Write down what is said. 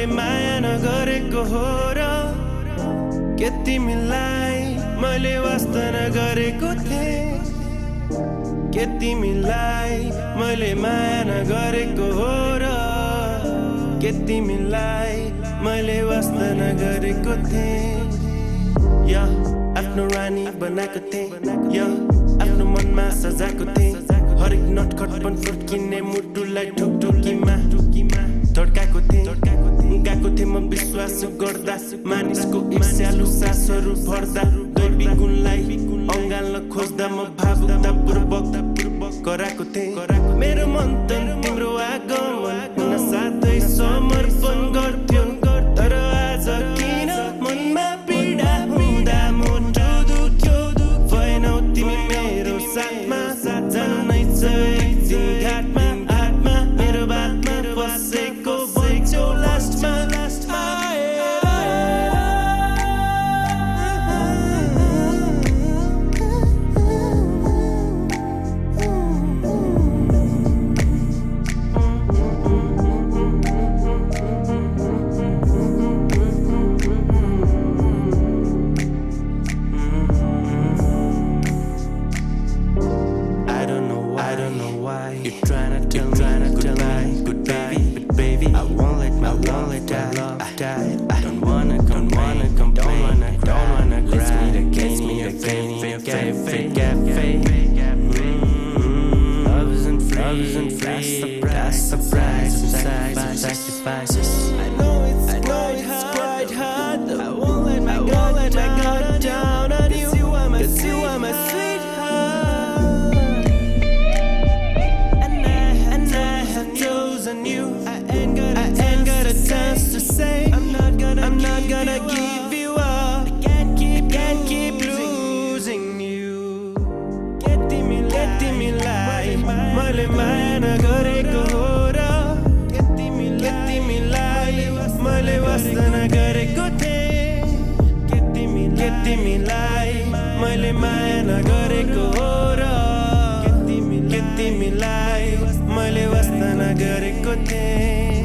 मैले माया नगरेको हो र के तिमीलाई मैले वास्ता नगरेको थिएँ के तिमीलाई मैले माया नगरेको हो र के तिमीलाई मैले वास्ता नगरेको थिएँ या आफ्नो रानी बनाएको थिएँ या आफ्नो मनमा सजाएको थिएँ हरेक नटखट पनि फुर्किने मुटुलाई ढुकढुकीमा धड्काएको थिएँ गएको थिएँ म विश्वास गर्दा मानिसको ईर्ष्यालु सासहरू भर्दा दैवी गुणलाई अँगाल्न खोज्दा म भावुकता पूर्वक कराएको थिएँ मेरो मन त तिम्रो आगमन हुन साथै समर्पण गर्थ्यो तर आज किन मनमा पीडा हुँदा मुटु दुख्यो भएनौ तिमी मेरो साथमा जानु नै छ एकदिन घाटमा हातमा मेरो बातमा फसेको भन्छौ लास्टमा You're trying to tell me goodbye, but baby, I won't let my love die. I don't wanna complain, don't wanna cry. Let's meet again in your cafe. Love isn't free, that's the price of sacrifices. I know it's quite hard. I won't let my guard down on you, 'cause you are my sweetheart. You. I ain't got a chance to say I'm not gonna give you up. I can't keep losing you. Get me life मैले माया नगरेको हो र get me life मैले वास्ता नगरेको थिएँ get me life मैले माया नगरेको हो र get me life मैले वास्ता नगरेको थिएँ